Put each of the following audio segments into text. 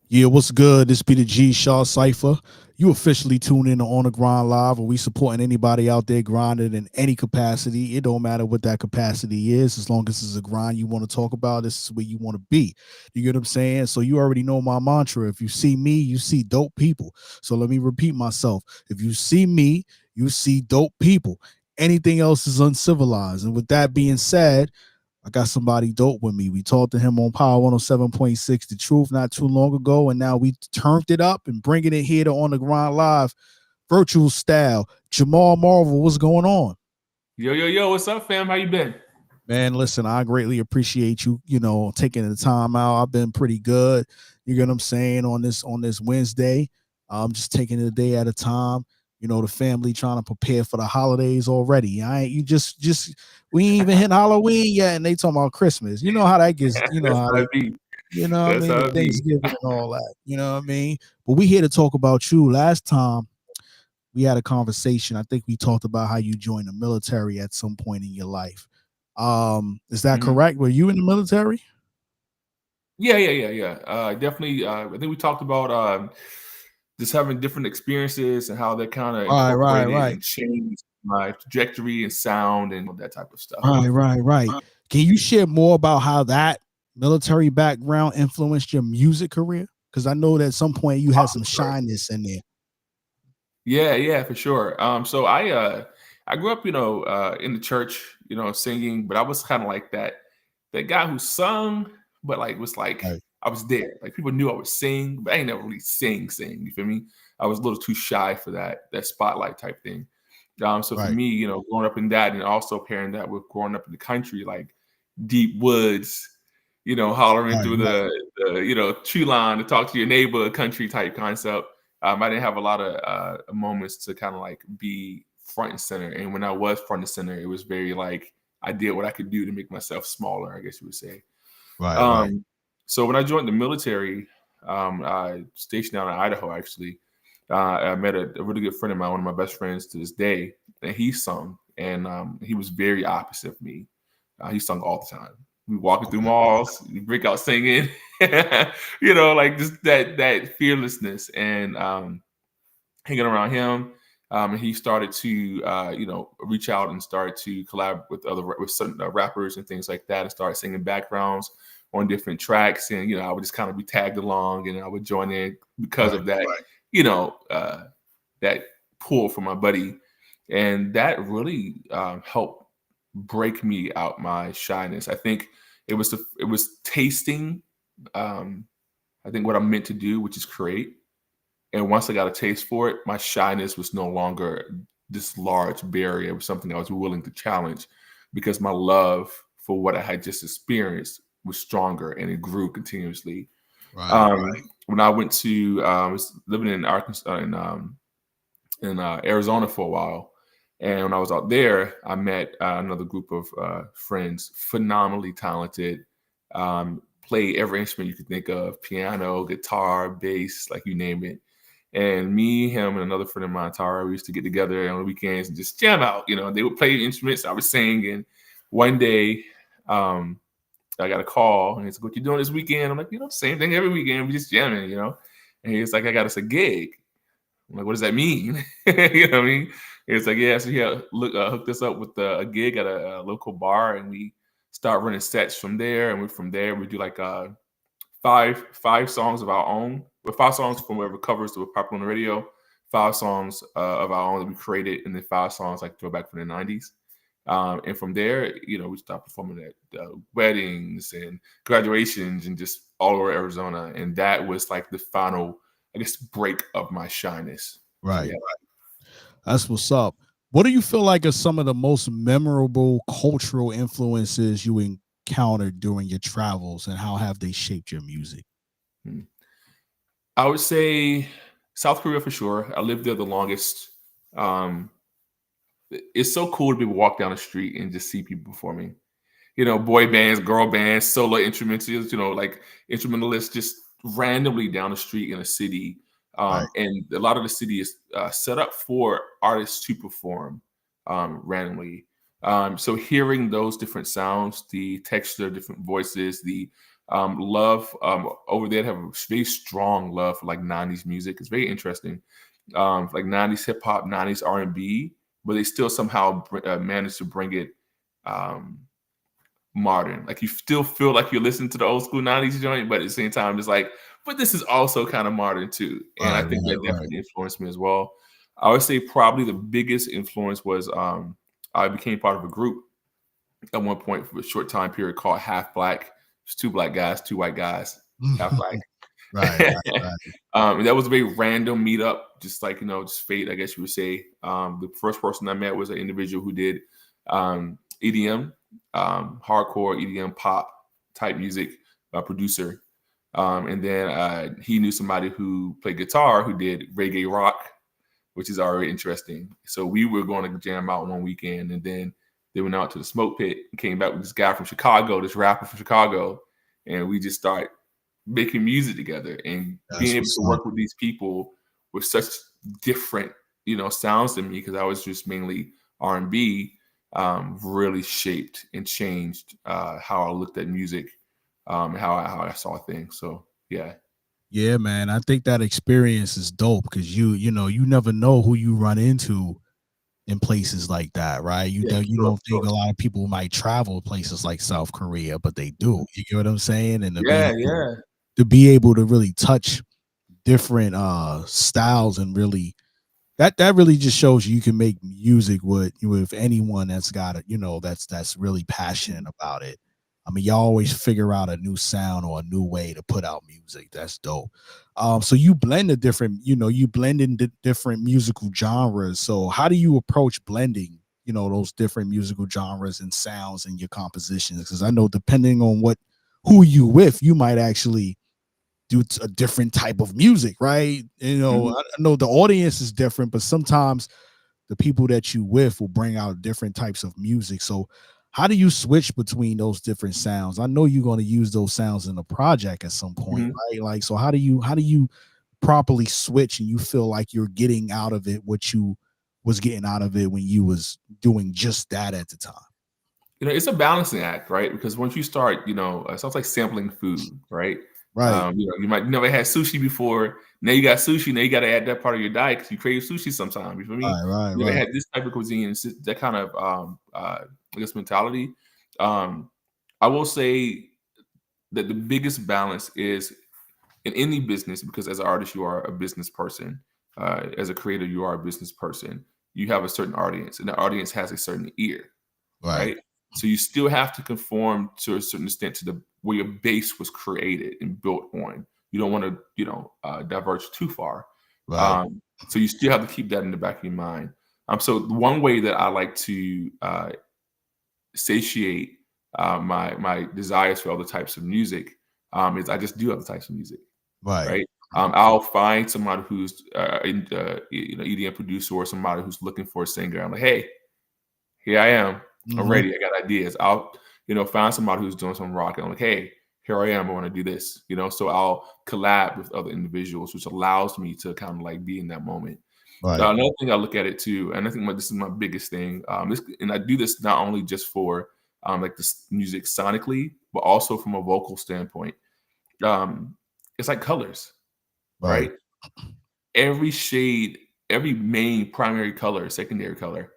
Yeah, what's good? This be the G Shaw Cipher. You officially tune in to On the Grind Live, where we supporting anybody out there grinding in any capacity. It don't matter what that capacity is, as long as it's a grind you want to talk about. This is where you want to be. You get what I'm saying? So you already know my mantra. If you see me, you see dope people. So let me repeat myself. If you see me, you see dope people. Anything else is uncivilized. And with that being said, I got somebody dope with me. We talked to him on Power 107.6 The Truth not too long ago, and now we turned it up and bringing it here to On the Grind Live, virtual style. Jamaal Marvel, what's going on? Yo, yo, yo, what's up, fam? How you been? Man, listen, I greatly appreciate you, taking the time out. I've been pretty good. You get what I'm saying on this Wednesday. I'm just taking it a day at a time. The family trying to prepare for the holidays already. I ain't you just we ain't even hit Halloween yet, and they talking about Christmas. You know how that gets. You know That's how how they. it be. You know what I That's mean? The how it be. Thanksgiving and all that. You know what I mean? But we here to talk about you. Last time we had a conversation. I think we talked about how you joined the military at some point in your life. Is that Mhm. correct? Were you in the military? Yeah. Definitely. I think we talked about just having different experiences and how they kind of Right, right, incorporated right, and changed my trajectory and sound and that type of stuff. right. Can you share more about how that military background influenced your music career? Because I know that at some point you had some Sure. shyness in there. Yeah, for sure. So I grew up, in the church, singing, but I was kind of like that guy who sung, but like was like Right, I was there. Like people knew I would sing, but I ain't never really sing. You feel me? I was a little too shy for that spotlight type thing. So for right, me, growing up in that and also pairing that with growing up in the country, like deep woods, hollering right, through right, the tree line to talk to your neighbor, country type concept. I didn't have a lot of moments to kind of like be front and center. And when I was front and center, it was very like I did what I could do to make myself smaller, I guess you would say. right. Um, so when I joined the military, I stationed out in Idaho actually. I met a really good friend of mine, one of my best friends to this day, and he sung, and he was very opposite of me. He sung all the time. We walking through Okay. malls, we break out singing, like just that fearlessness and hanging around him. And he started to, reach out and start to collab with some rappers and things like that, and start singing backgrounds on different tracks. And I would just kind of be tagged along, and I would join in because Right. of that, you know, uh, that pull from my buddy, and that really helped break me out my shyness. I think it was tasting. Um, I think what I'm meant to do, which is create, and once I got a taste for it, my shyness was no longer this large barrier. It was something I was willing to challenge because my love for what I had just experienced was stronger and it grew continuously. Right. When I went to, I was living in Arkansas, in Arizona for a while. And when I was out there, I met another group of friends, phenomenally talented, play every instrument you could think of: piano, guitar, bass, like you name it. And me, him, and another friend of mine, Tara, we used to get together on the weekends and just jam out. They would play instruments, I would sing. And one day, um, I got a call, and he's like, "What you doing this weekend?" I'm like, "Same thing every weekend. We just jamming." And he's like, "I got us a gig." I'm like, "What does that mean?" You know what I mean? It's like, "Yeah." So he hooked us up with a gig at a local bar, and we start running sets from there. And from there, we do like five songs of our own, with 5 songs from whatever covers that were popular on the radio, 5 songs of our own that we created, and then 5 songs like throwback from the '90s. And from there, we start performing at weddings and graduations and just all over Arizona. And that was like the final, I guess, break of my shyness. So Right. yeah. That's what's up. What do you feel like are some of the most memorable cultural influences you encountered during your travels, and how have they shaped your music? Hmm. I would say South Korea for sure. I lived there the longest. Um, it's so cool to be able to walk down the street and just see people performing. Boy bands, girl bands, solo instrumentalists, like instrumentalists just randomly down the street in a city. Right. And a lot of the city is set up for artists to perform randomly. So hearing those different sounds, the texture, different voices, the Love over there have a very strong love for like 90s music. It's very interesting. Like 90s hip hop, 90s R&B, but they still somehow manage to bring it um, modern. Like you still feel like you're listening to the old school 90s joint, but at the same time, it's like, but this is also kind of modern too. And I Right, think right, that right. definitely influenced me as well. I would say probably the biggest influence was I became part of a group at one point for a short time period called Half Black. It's two black guys, two white guys, half black. Right, right, right. And that was a very random meetup, just like, just fate, I guess you would say. The first person I met was an individual who did EDM, hardcore EDM pop type music, producer. And then he knew somebody who played guitar who did reggae rock, which is already interesting. So we were going to jam out one weekend, and then they went out to the smoke pit and came back with this guy from Chicago, this rapper from Chicago, and we just started making music together and being That's able what's to up. work with these people with such different, sounds than me, because I was just mainly R&B, really shaped and changed how I looked at music, and how I saw things. So yeah. Yeah, man. I think that experience is dope because you never know who you run into in places like that, right? Yeah, You sure, don't think sure. a lot of people might travel places like South Korea, but they do. You get what I'm saying? And Yeah, yeah. to be able to really touch different styles and really that really just shows you can make music with anyone that's got it, that's really passionate about it. I mean, y'all always figure out a new sound or a new way to put out music. That's dope. So you blend the different, you blend in different musical genres. So how do you approach blending, those different musical genres and sounds in your compositions? Because I know depending on who you with, you might actually do a different type of music, right? Mhm. I know the audience is different, but sometimes the people that you with will bring out different types of music. So how do you switch between those different sounds? I know you're going to use those sounds in a project at some point, Mhm. right? Like, so how do you properly switch and you feel like you're getting out of it what you was getting out of it when you was doing just that at the time? It's a balancing act, right? Because once you start, it sounds like sampling food, right? Right, You might never had sushi before. Now you got sushi. Now you got to add that part of your diet because you crave sushi sometimes. You feel me? right, right, You never right, had this type of cuisine. It's just that kind of, I guess, mentality. Um, I will say that the biggest balance is in any business, because as an artist, you are a business person. As a creator, you are a business person. You have a certain audience, and the audience has a certain ear, right, right? So you still have to conform to a certain extent to the where your base was created and built on. You don't want to, diverge too far. right, So you still have to keep that in the back of your mind. So one way that I like to satiate my desires for other types of music is I just do other types of music, right. right? I'll find somebody who's EDM producer or somebody who's looking for a singer. I'm like, hey, here I am. I'm Mhm. ready. I got ideas. I'll, find somebody who's doing some rock. And I'm like, hey, here I am. I want to do this. So I'll collab with other individuals, which allows me to kind of like be in that moment. Right, Another thing I look at it too, and I think this is my biggest thing. And I do this not only just for like this music sonically, but also from a vocal standpoint. Um, it's like colors, right, right? Every shade, every main primary color, secondary color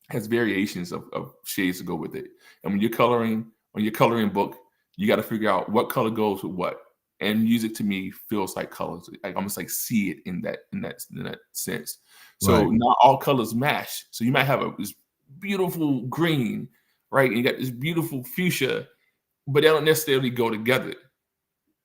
has variations of shades to go with it. And when you're coloring on your coloring book, you got to figure out what color goes with what. And music to me feels like colors. I almost like see it in that sense. right, So not all colors match. So you might have this beautiful green, right? And you got this beautiful fuchsia, but they don't necessarily go together.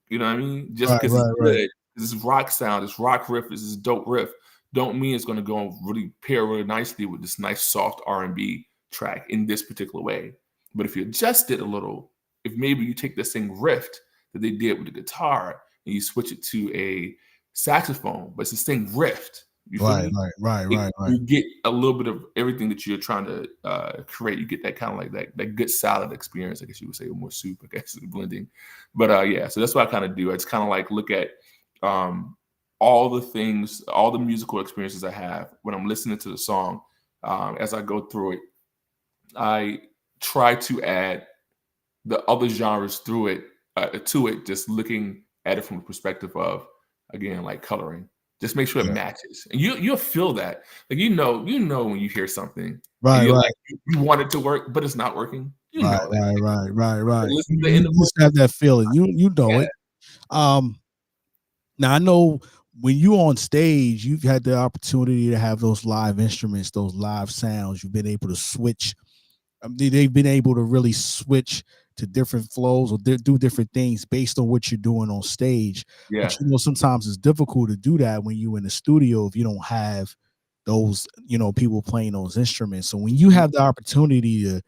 You know what I mean? Just right, because it's right, right, good, this rock sound, this rock riff, this is dope riff, don't mean it's going to go really pair really nicely with this nice soft R&B track in this particular way. But if you adjust it a little, if maybe you take the same riff that they did with the guitar and you switch it to a saxophone, but it's the same riff. You feel right, me? right, right, right, right. You get a little bit of everything that you're trying to create. You get that kind of like that good salad experience, I guess you would say, or more soup, I guess, blending. But yeah, so that's what I kind of do. I just kind of like look at um, all the things, all the musical experiences I have when I'm listening to the song. As I go through it, I try to add the other genres through it to it, just looking at it from the perspective of, again, like coloring. Just make sure it Yeah. matches, and you'll feel that. Like you know when you hear something and Right, you're right, like you want it to work, but it's not working. You right, know that. right, right, right, right. Listen to the You end of just have that feeling. You know yeah, it. Um, Now I know when you on stage, you've had the opportunity to have those live instruments, those live sounds. You've been able to switch. They've been able to really switch to different flows or do different things based on what you're doing on stage. But yeah. sometimes it's difficult to do that when you're in the studio if you don't have those, people playing those instruments. So when you Mhm, have the opportunity to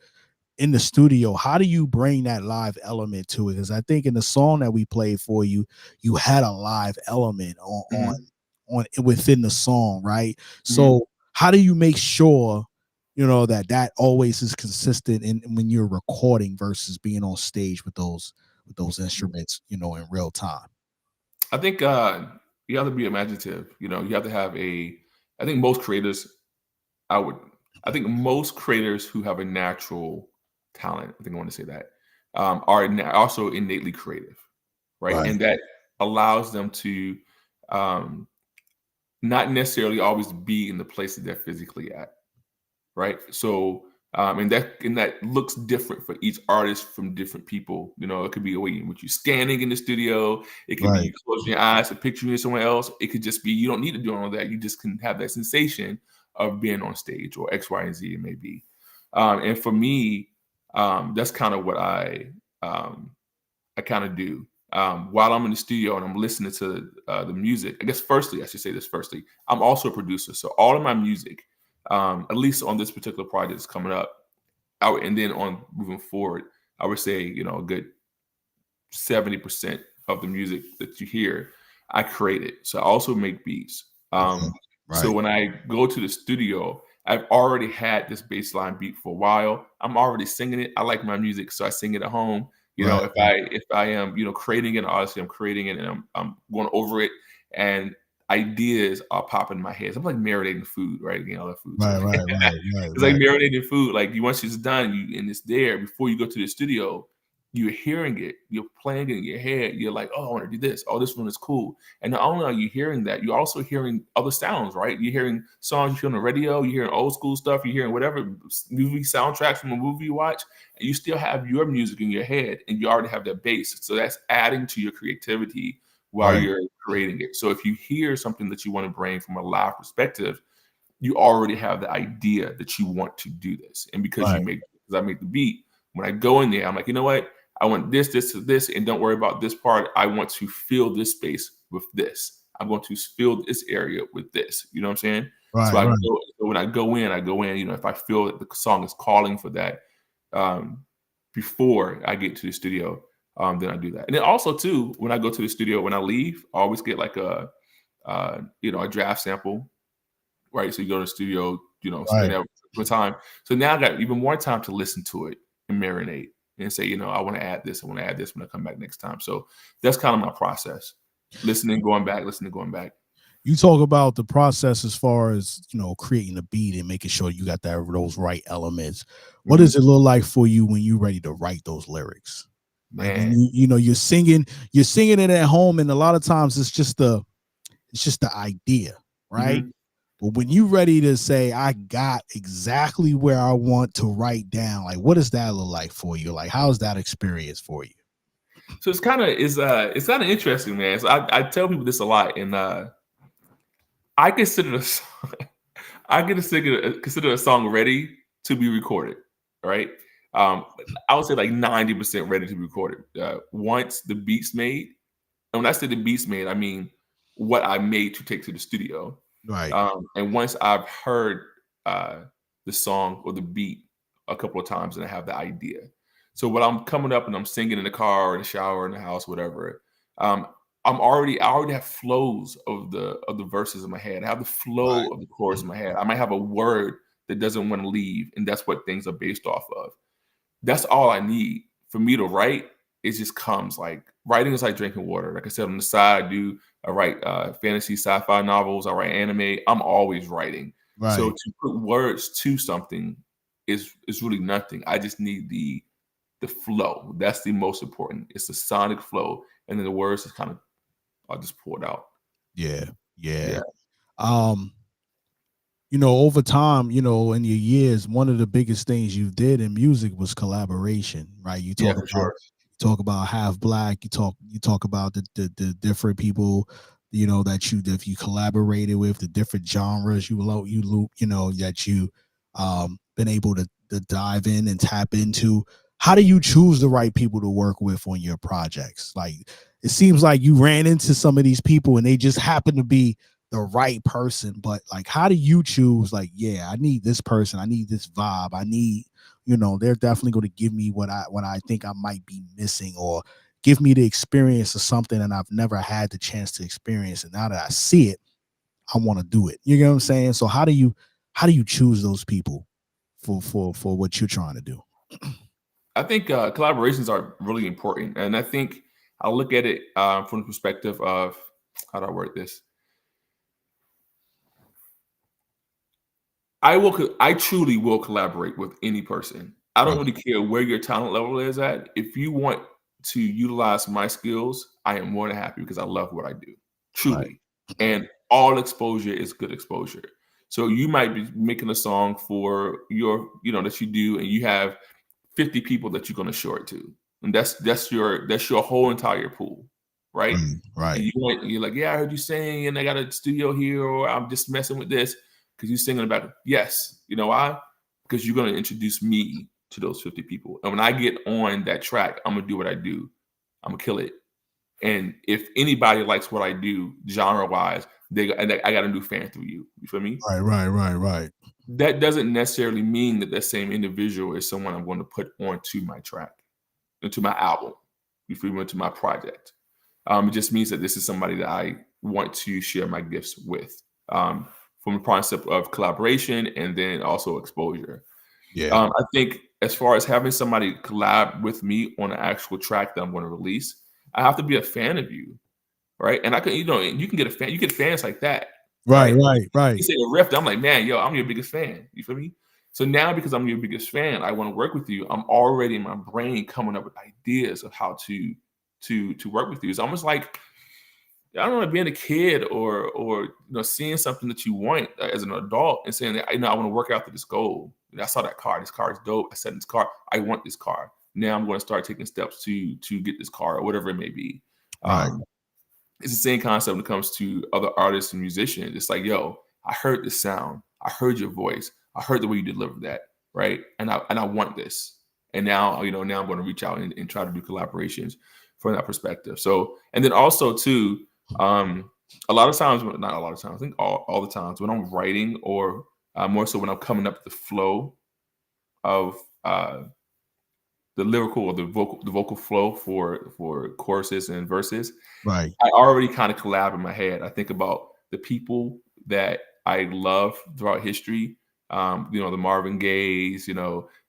in the studio, how do you bring that live element to it? Because I think in the song that we played for you, you had a live element mhm, on within the song, right? mhm, So how do you make sure that always is consistent in when you're recording versus being on stage with those mhm. instruments, in real time? I think you have to be imaginative. You have to have a. I think most creators, I would. I think most creators who have a natural talent, I think I want to say that, are also innately creative, right? Right, And that allows them to um, not necessarily always be in the place that they're physically at, right? So, and that looks different for each artist from different people. It could be a way in which you're standing in the studio. It could be right, you closing your eyes and picturing you somewhere else. It could just be you don't need to do all of that. You just can have that sensation of being on stage or X, Y, and Z. It may be. And for me, that's kind of what I kind of do while I'm in the studio and I'm listening to the music. I guess firstly, I should say this firstly, I'm also a producer. So all of my music, at least on this particular project that's coming up, and then on moving forward, I would say, a good 70% of the music that you hear, I created. So I also make beats. right, So right, when I go to the studio, I've already had this baseline beat for a while. I'm already singing it. I like my music, so I sing it at home. right, If I am, creating it, obviously I'm creating it and I'm going over it, and ideas are popping in my head. So I'm like marinating food, right? Again, all that food. So right, right, right, right, it's like right, marinating food. Like once it's done, and it's there before you go to the studio, you're hearing it, you're playing it in your head. You're like, oh, I want to do this. Oh, this one is cool. And not only are you hearing that, you're also hearing other sounds, right? You're hearing songs you hear on the radio, you're hearing old school stuff, you're hearing whatever movie soundtracks from a movie you watch, and you still have your music in your head, and you already have that bass. So that's adding to your creativity while right, you're creating it. So if you hear something that you want to bring from a live perspective, you already have the idea that you want to do this. And because right, I make the beat, when I go in there, I'm like, you know what? I want this, and don't worry about this part. I want to fill this space with this. I'm going to fill this area with this. You know what I'm saying? So right, right. when I go in, if I feel that the song is calling for that, um, before I get to the studio, then I do that. And then also too, when I go to the studio, when I leave, I always get like a draft sample, right? So you go to the studio, spend Right. that good time. So now I got even more time to listen to it and marinate and say, I want to add this. I want to add this when I come back next time. So that's kind of my process. Listening, going back, listening, going back. You talk about the process as far as creating a beat and making sure you got those right elements. What does Hmm. it look like for you when you're ready to write those lyrics? Like when Man. you're singing it at home, and a lot of times it's just the idea, right? Hmm. But when you're ready to say, I got exactly where I want to write down, like what does that look like for you? Like how's that experience for you? So it's kind of interesting, man. So I tell people this a lot, and I consider this I consider a song ready to be recorded, right? Um, I would say like 90% ready to be recorded. Once the beat's made, and when I say the beat's made, I mean what I made to take to the studio. Right, And once I've heard uh, the song or the beat a couple of times and I have the idea. So when I'm coming up and I'm singing in the car or in the shower in the house, whatever, um, I already have flows of the verses in my head. I have the right, flow of the chorus in my head. I might have a word that doesn't want to leave, and that's what things are based off of. That's all I need for me to write. It just comes like writing is like drinking water. Like I said, on the side, I write fantasy sci-fi novels. I write anime. I'm always writing. So right, to put words to something is really nothing. I just need the flow. That's the most important. It's the sonic flow, and then the words is kind of I'll just pull it out. Yeah. Yeah. Yeah, Um, over time, in your years, one of the biggest things you did in music was collaboration, right? You yeah, talk for about sure. Half Black, you talk about the different people, that you collaborated with, the different genres that you been able to dive in and tap into. How do you choose the right people to work with on your projects? Like, it seems like you ran into some of these people and they just happen to be the right person, but like, how do you choose? Like, yeah, I need this person, I need this vibe, I need, they're definitely going to give me what I think I might be missing, or give me the experience of something that I've never had the chance to experience, and now that I see it, I want to do it. You know what I'm saying? So how do you choose those people for what you're trying to do? I think collaborations are really important, and I think I look at it from the perspective of how do I word this? I truly will collaborate with any person. I don't Right, really care where your talent level is at. If you want to utilize my skills, I am more than happy because I love what I do, right, truly. And all exposure is good exposure. So you might be making a song for that you do, and you have 50 people that you're going to show it to, and that's your whole entire pool, right? right, And right, you're like, yeah, I heard you sing, and I got a studio here, or I'm just messing with this because you're singing about it. Yes, you know why? Because you're going to introduce me to those 50 people, and when I get on that track, I'm gonna do what I do. I'm gonna kill it. And if anybody likes what I do, genre wise, I got a new fan through you. You feel me? right, right, right, right. That doesn't necessarily mean that same individual is someone I'm going to put onto my track, into my album, if we went to my project. It just means that this is somebody that I want to share my gifts with, from a concept of collaboration and then also exposure. Yeah, I think as far as having somebody collab with me on an actual track that I'm going to release, I have to be a fan of you, right? And I can, you can get a fan, you get fans like that, right, right? right, You right, say a riff, I'm like, man, yo, I'm your biggest fan. You feel me? So now because I'm your biggest fan, I want to work with you. I'm already in my brain coming up with ideas of how to work with you. It's almost like I don't know, being a kid or seeing something that you want as an adult and saying that I want to work after this goal. I saw that car. This car is dope. I said this car. I want this car. Now I'm going to start taking steps to get this car or whatever it may be. right, Um, it's the same concept when it comes to other artists and musicians. It's like, yo, I heard this sound. I heard your voice. I heard the way you delivered that, right? And I want this. And now, now I'm going to reach out and try to do collaborations from that perspective. So, and then also too, a lot of times, not a lot of times, I think all the times when I'm writing or more so when I'm coming up with the flow of the lyrical or the vocal flow for choruses and verses, right, I already kind of collab in my head. I think about the people that I love throughout history. The Marvin Gayes, the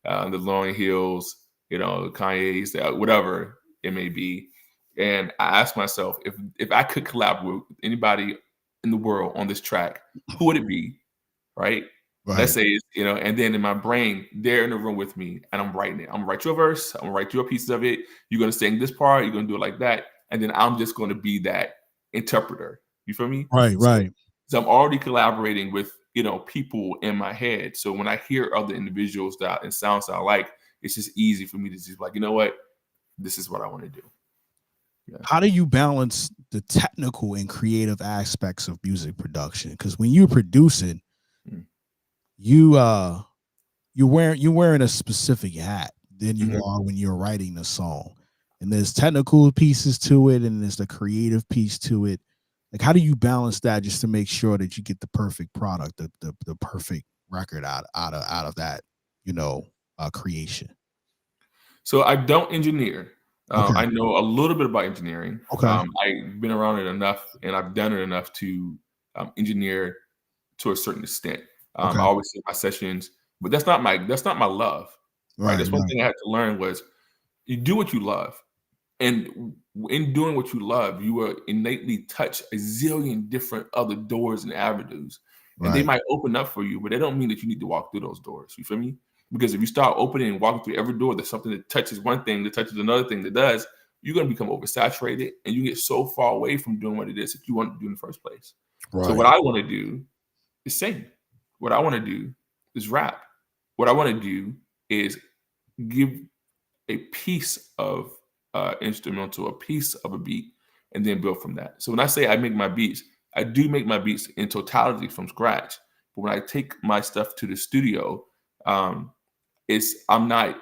Lauryn Hills, Kanye's, whatever it may be. And I ask myself if I could collab with anybody in the world on this track, who would it be? Right? Let's right, say and then in my brain, they're in the room with me and I'm writing it. I'm gonna write you a verse, I'm gonna write you a piece of it. You're gonna sing this part, you're gonna do it like that. And then I'm just gonna be that interpreter. You feel me? right, So, right. so I'm already collaborating with people in my head. So when I hear other individuals that and sounds that I like, it's just easy for me to just like, you know what? This is what I want to do. Yeah. How do you balance the technical and creative aspects of music production? Because when you're producing, Mm. you you're wearing a specific hat than you Mhm. are when you're writing the song. And there's technical pieces to it, and there's the creative piece to it. Like, how do you balance that just to make sure that you get the perfect product, the perfect record out of that, creation? So I don't engineer. Okay, I know a little bit about engineering. okay, I've been around it enough, and I've done it enough to engineer to a certain extent. I okay. always say my sessions, but that's not my love, right? Right, That's one right, thing I had to learn was you do what you love, and in doing what you love, you will innately touch a zillion different other doors and avenues, and they right, might open up for you, but they don't mean that you need to walk through those doors. You feel me? Because if you start opening and walking through every door, there's something that touches one thing, that touches another thing that does, you're going to become oversaturated and you get so far away from doing what it is that you want to do in the first place. Right. So what I want to do is sing. What I want to do is rap. What I want to do is give a piece of instrumental, a piece of a beat, and then build from that. So when I say I make my beats, I do make my beats in totality from scratch. But when I take my stuff to the studio, I'm not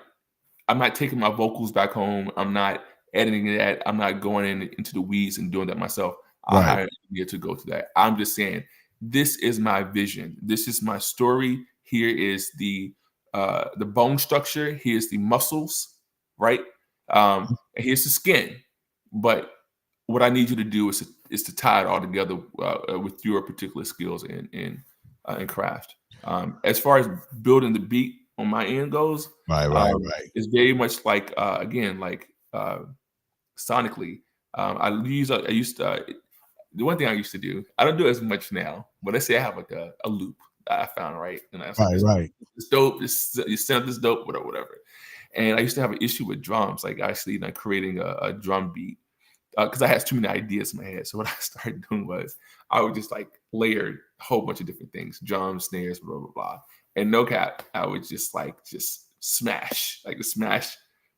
taking my vocals back home. I'm not editing that. I'm not going into the weeds and doing that myself. I hire an engineer to go to that. I'm just saying, this is my vision. This is my story. Here is the bone structure. Here's the muscles, right? And here's the skin. But what I need you to do is to tie it all together with your particular skills and craft. As far as building the beat on my end goes, it's very much like again, like sonically. The one thing I used to do, I don't do it as much now, but let's say I have like a loop that I found, right? And I was like, it's dope, you sound this dope, whatever. And I used to have an issue with drums, like actually creating a drum beat. Because I had too many ideas in my head. So what I started doing was I would just like layer a whole bunch of different things, drums, snares, blah, blah, blah. And no cap, I would just smash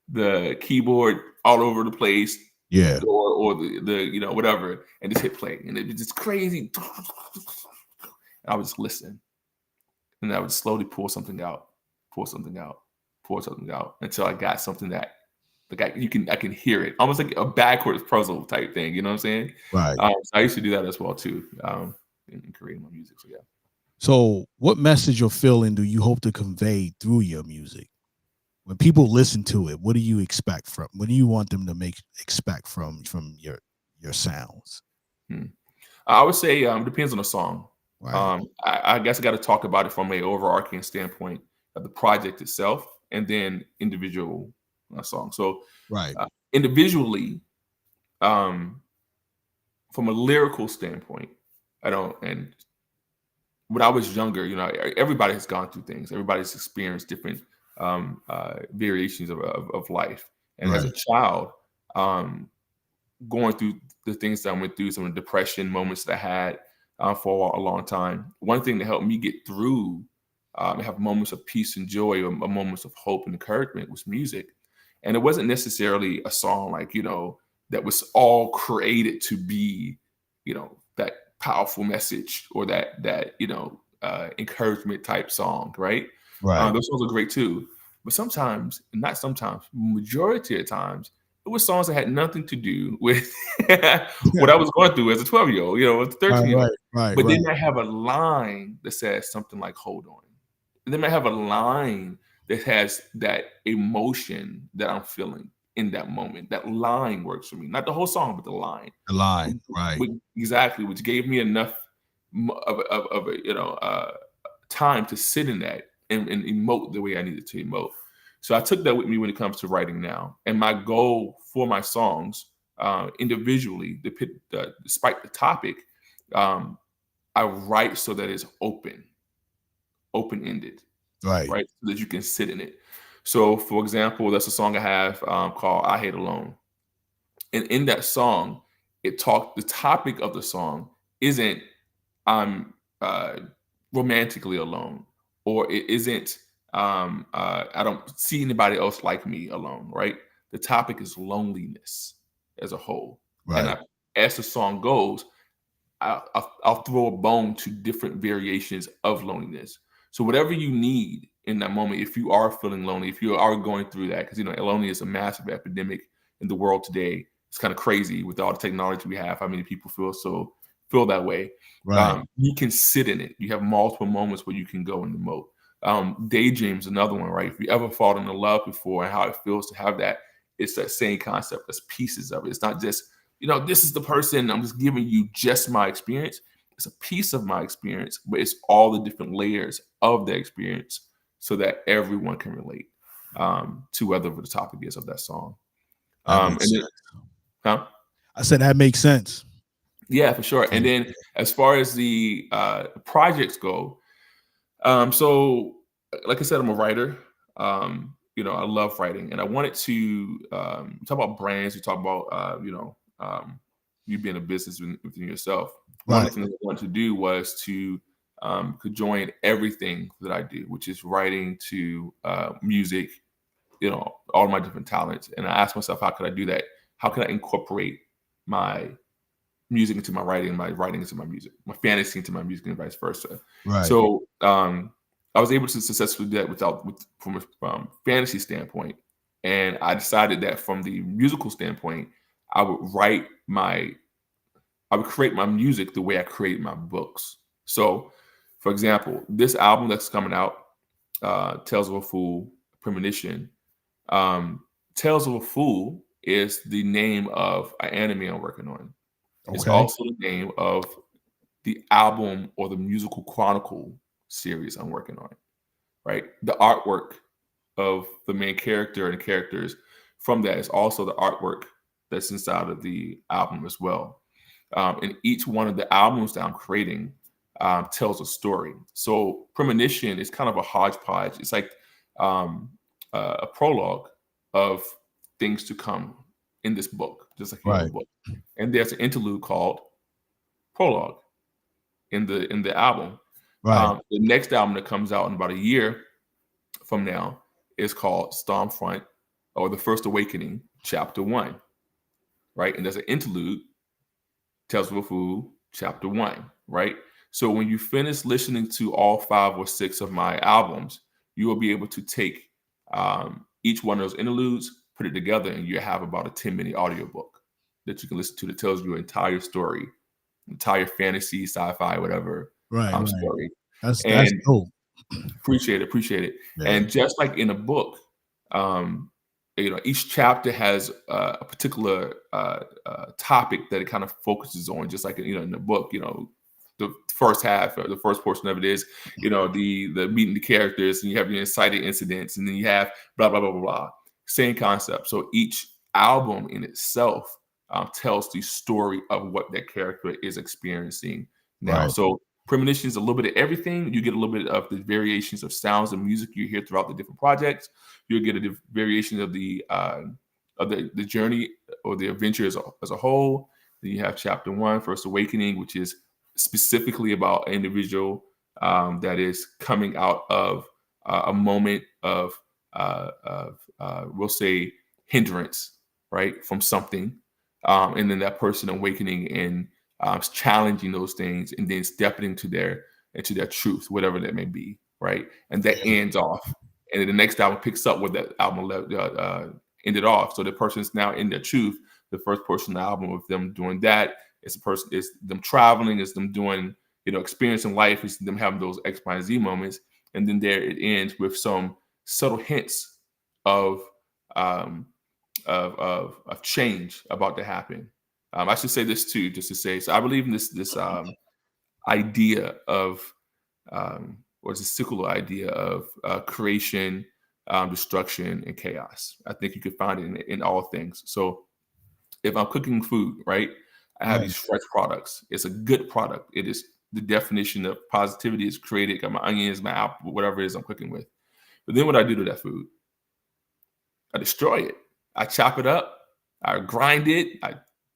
the keyboard all over the place. Yeah. Or the whatever, and just hit play. And it was just crazy. And I would just listen. And I would slowly pull something out until I got something that like I can hear it, almost like a backwards puzzle type thing. You know what I'm saying? Right. So I used to do that as well too, in creating my music. So yeah. So, what message or feeling do you hope to convey through your music? When people listen to it, what do you expect from? What do you want them to expect from your sounds? I would say it depends on the song. Right. I guess I got to talk about it from an overarching standpoint of the project itself, and then individual song. So individually, from a lyrical standpoint, and when I was younger, everybody has gone through things. Everybody's experienced different variations of life. And as a child, going through the things that I went through, some of the depression moments that I had for a long time, one thing that helped me get through and have moments of peace and joy, or moments of hope and encouragement, was music. And it wasn't necessarily a song like, that was all created to be, that powerful message or that encouragement type song, right? Those songs are great too. But sometimes, not sometimes, majority of times, it was songs that had nothing to do with what I was going through as a 12-year-old, as a 13-year-old. But they might have a line that says something like, hold on. And they might have a line that has that emotion that I'm feeling in that moment. That line works for me. Not the whole song, but the line. The line, right. Exactly, which gave me enough of a time to sit in that and emote the way I needed to emote. So I took that with me when it comes to writing now. And my goal for my songs, individually, despite the topic, I write so that it's open-ended, right? So that you can sit in it. So, for example, that's a song I have called "I Hate Alone," and in that song, the topic of the song isn't I'm romantically alone, or it isn't I don't see anybody else like me alone, right? The topic is loneliness as a whole, and as the song goes, I'll throw a bone to different variations of loneliness. So whatever you need in that moment, if you are feeling lonely, if you are going through that, because loneliness is a massive epidemic in the world today. It's kind of crazy with all the technology we have, how many people feel that way. You can sit in it. You have multiple moments where you can go in the mode. DayDream is another one, right? If you ever fallen in love before and how it feels to have that, it's that same concept. There's pieces of it. It's not just, this is the person, I'm just giving you just my experience. It's a piece of my experience, but it's all the different layers of the experience so that everyone can relate to whatever the topic is of that song. I said that makes sense. Yeah, for sure. And then as far as the projects go, so like I said, I'm a writer. I love writing, and I wanted to talk about brands. We talk about you being a business within yourself. One Right. of the things I wanted to do was to conjoin everything that I do, which is writing to music, all of my different talents. And I asked myself, how could I do that? How can I incorporate my music into my writing, my writing into my music, my fantasy into my music, and vice versa? Right. So I was able to successfully do that from a fantasy standpoint. And I decided that from the musical standpoint, I would create my music the way I create my books. So, for example, this album that's coming out, Tales of a Fool, Premonition. Tales of a Fool is the name of an anime I'm working on. It's Okay. also the name of the album or the musical chronicle series I'm working on, right? The artwork of the main character and characters from that is also the artwork that's inside of the album as well. And each one of the albums that I'm creating tells a story. So Premonition is kind of a hodgepodge. It's like a prologue of things to come in this book, just like you have a Right. book. And there's an interlude called Prologue in the album. Right. The next album that comes out in about a year from now is called Stormfront, or The First Awakening, Chapter 1. Right? And there's an interlude, Tales of a Fool, Chapter 1, right? So when you finish listening to all 5 or 6 of my albums, you will be able to take each one of those interludes, put it together, and you have about a 10-minute audiobook that you can listen to that tells your entire story, entire fantasy, sci-fi, whatever Right. Right. story. That's And dope. appreciate it. Yeah. And just like in a book, each chapter has a particular topic that it kind of focuses on. Just like in the book, the first half, or the first portion of it is, the meeting the characters, and you have your inciting incidents, and then you have blah blah blah blah blah. Same concept. So each album in itself tells the story of what that character is experiencing now. Right. So Premonition is a little bit of everything. You get a little bit of the variations of sounds and music you hear throughout the different projects. You'll get a variation of the journey or the adventure as a whole. Then you have Chapter 1, First Awakening, which is specifically about an individual that is coming out of a moment of we'll say hindrance, right, from something, and then that person awakening and challenging those things, and then stepping into their truth, whatever that may be, right? And that ends off, and then the next album picks up where that album ended off. So the person's now in their truth. The first portion of the album of them doing that is them traveling, is them doing experiencing life, is them having those X, Y, and Z moments, and then there it ends with some subtle hints of change about to happen. I should say this too, just to say. So I believe in this idea of, or it's a secular idea of creation, destruction, and chaos. I think you could find it in all things. So if I'm cooking food, right, I have these fresh products. It's a good product. It is the definition of positivity is created. Got my onions, my apple, whatever it is I'm cooking with. But then what I do to that food, I destroy it. I chop it up. I grind it.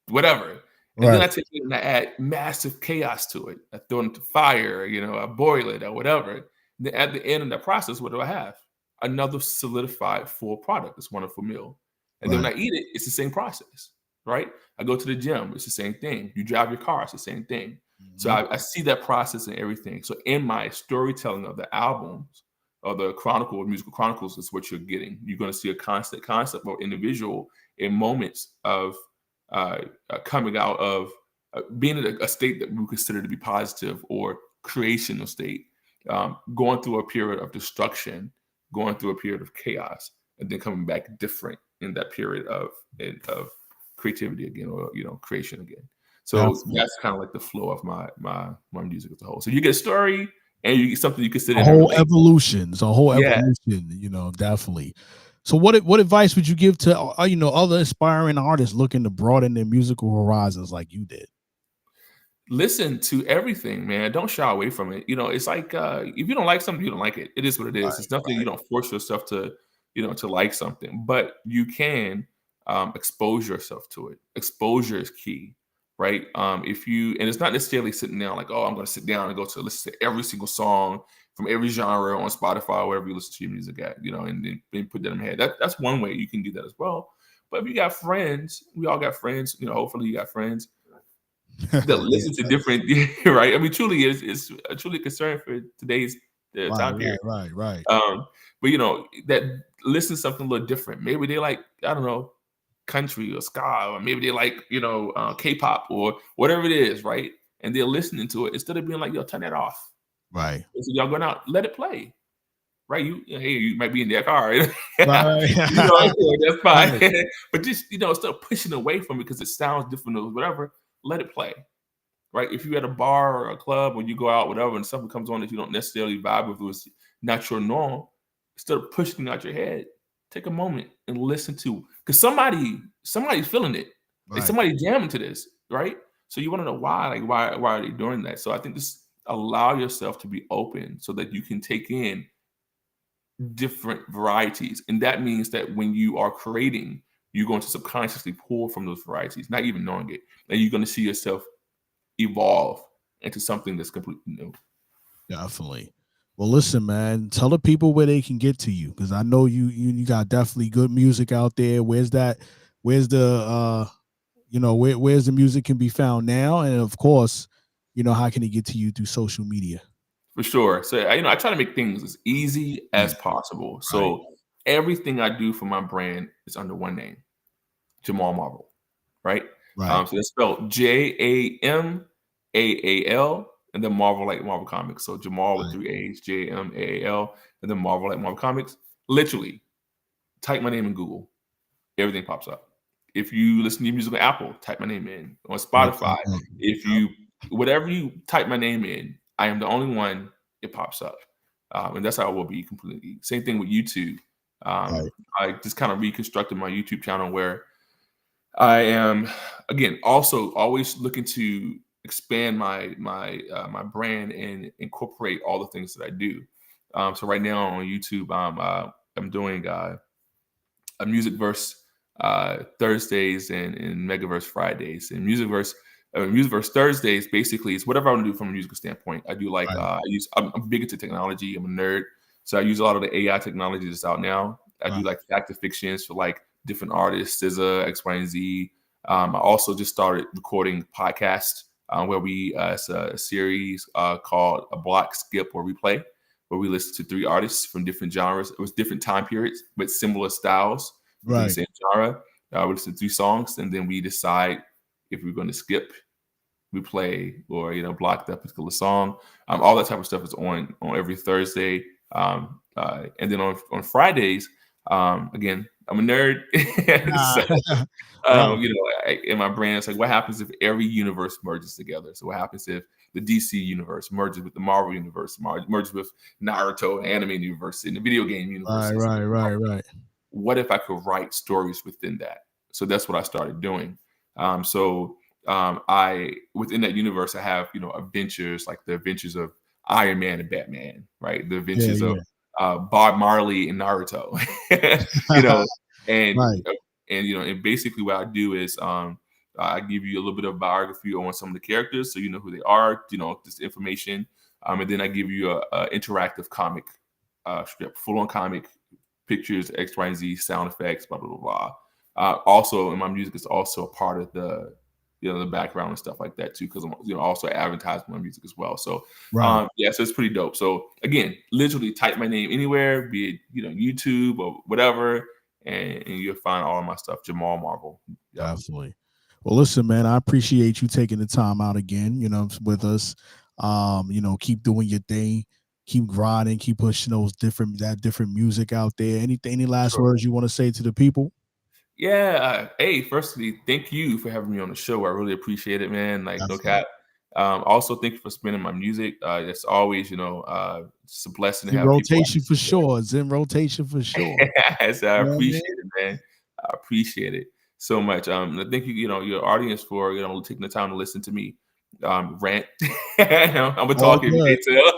Whatever. And then I take it and I add massive chaos to it. I throw it into fire, I boil it or whatever. Then at the end of that process, what do I have? Another solidified full product, this wonderful meal. And then when I eat it, it's the same process, right? I go to the gym, it's the same thing. You drive your car, it's the same thing. Mm-hmm. So I see that process and everything. So in my storytelling of the albums or the musical chronicles is what you're getting. You're going to see a constant concept of individual in moments of coming out of being in a state that we consider to be positive or creational state, going through a period of destruction, going through a period of chaos, and then coming back different in that period of creativity again, or creation again. So that's kind of like the flow of my music as a whole. So you get a story and you get something you can sit in. A whole evolution, definitely. So what advice would you give to other aspiring artists looking to broaden their musical horizons like you did? listen to everything, man. Don't shy away from it. It's like if you don't like something, you don't like it. It is what it is. Right, It's nothing. You right, don't force yourself to, to like something, but you can expose yourself to it. Exposure is key, right? If you and it's not necessarily sitting down like, oh, I'm going to sit down and go to listen to every single song from every genre on Spotify, or wherever you listen to your music at, and then put that in my head. That's one way you can do that as well. But if you got friends, we all got friends. Hopefully you got friends that yeah, listen to different, right? I mean, truly is truly concern for today's right, time period. right, right, right, But that listen to something a little different. Maybe they like, I don't know, country or ska, or maybe they like K-pop or whatever it is, right? And they're listening to it instead of being like, yo, turn that off. right, So y'all going out, let it play, right? Hey, you might be in their car, right, that's fine. right, But just instead of pushing away from it because it sounds different or whatever, let it play. Right? If you're at a bar or a club or you go out, whatever, and something comes on that you don't necessarily vibe with, it's not your norm, instead of pushing it out your head, take a moment and listen to, because somebody's feeling it. Like right. somebody's jamming to this, right? So you want to know why, like why are they doing that? So I think just allow yourself to be open so that you can take in different varieties. And that means that when you are creating, you're going to subconsciously pull from those varieties, not even knowing it. And you're going to see yourself evolve into something that's completely new. Definitely. Well, listen, man. Tell the people where they can get to you, because I know you got definitely good music out there. Where's that? Where's the where's the music can be found now? And of course, how can they get to you through social media? For sure. So I try to make things as easy as Easy. possible. Right. So everything I do for my brand is under one name, Jamaal Marvel, right? Right. So it's spelled Jamaal, and then Marvel like Marvel Comics. So Jamal with Right. three A's, Jamaal, and then Marvel like Marvel Comics. Literally, type my name in Google, everything pops up. If you listen to your music on Apple, type my name in. On Right. Spotify, if Yep. you whatever you type my name in, I am the only one. It pops up, and that's how it will be completely. Same thing with YouTube. Right. I just kind of reconstructed my YouTube channel where I am again also always looking to expand my brand and incorporate all the things that I do. So right now on YouTube, I'm doing a music verse Thursdays and Megaverse Fridays. And music verse Thursdays basically is whatever I want to do from a musical standpoint. I do like Right. I'm big into technology. I'm a nerd, so I use a lot of the AI technology that's out now. I do Right. like fact or fictions for like different artists, SZA, X, Y, and Z. I also just started recording podcasts where it's a series called A Block, Skip, or Replay, where we listen to three artists from different genres. It was different time periods, but similar styles within the Right. same genre. We listen to three songs, and then we decide if we're going to skip, replay, or block that particular song. All that type of stuff is on every Thursday, and then on Fridays. Again, I'm a nerd, so Ah, right. in my brain, it's like, what happens if every universe merges together? So what happens if the DC universe merges with the Marvel universe, merges with Naruto anime universe, in the video game Right. universes? Right. Right. Right. What if I could write stories within that? So that's what I started doing. I within that universe, I have adventures like the adventures of Iron Man and Batman, right? The Yeah. adventures of Yeah. Bob Marley and Naruto, you know, and Right. and basically what I do is I give you a little bit of biography on some of the characters, so you know who they are, this information, and then I give you a interactive comic strip, full on comic, pictures, X, Y, and Z, sound effects, blah blah blah blah. Also, in my music is also a part of the the background and stuff like that too, because I'm also advertising my music as well. So Right. yeah, so it's pretty dope. So again, literally type my name anywhere, be it YouTube or whatever, and you'll find all of my stuff. Jamaal Marvel. Yep. Definitely. Well, listen, man, I appreciate you taking the time out again, with us. Keep doing your thing, keep grinding, keep pushing that different music out there. Any last Sure. words you want to say to the people? Yeah. Hey, firstly, thank you for having me on the show. I really appreciate it, man. Like, no Definitely. cap. Also, thank you for spinning my music. It's always, it's a blessing It's to in have people rotation for sure. It's in rotation for sure. so I You know what I appreciate mean? it, man. I appreciate it so much. Thank you, your audience for taking the time to listen to me. rant. I'm gonna All talk in good. detail.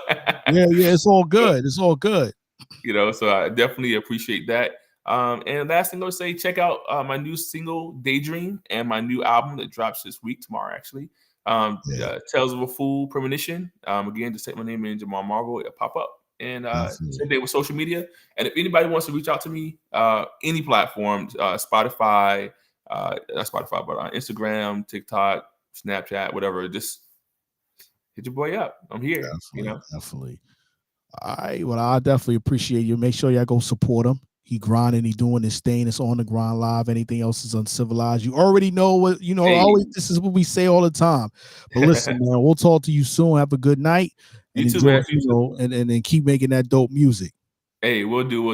Yeah, it's all good. It's all good. So I definitely appreciate that. And last thing I would say, check out my new single "DayDream" and my new album that drops this week, tomorrow actually. Yeah, Tales of a Fool, Premonition. Again, just type my name in, Jamaal Marvel, it'll pop up. And definitely. same thing with social media. And if anybody wants to reach out to me, any platform, Spotify, not Spotify, but Instagram, TikTok, Snapchat, whatever, just hit your boy up. I'm here. Definitely. All right. Well, I definitely appreciate you. Make sure y'all go support him. He grinding, he doing his thing. It's on the grind live. Anything else is uncivilized. You already know what, Hey. always this is what we say all the time. But listen, man, we'll talk to you soon. Have a good night and You too, man. enjoy, and keep making that dope music. Hey, we'll do.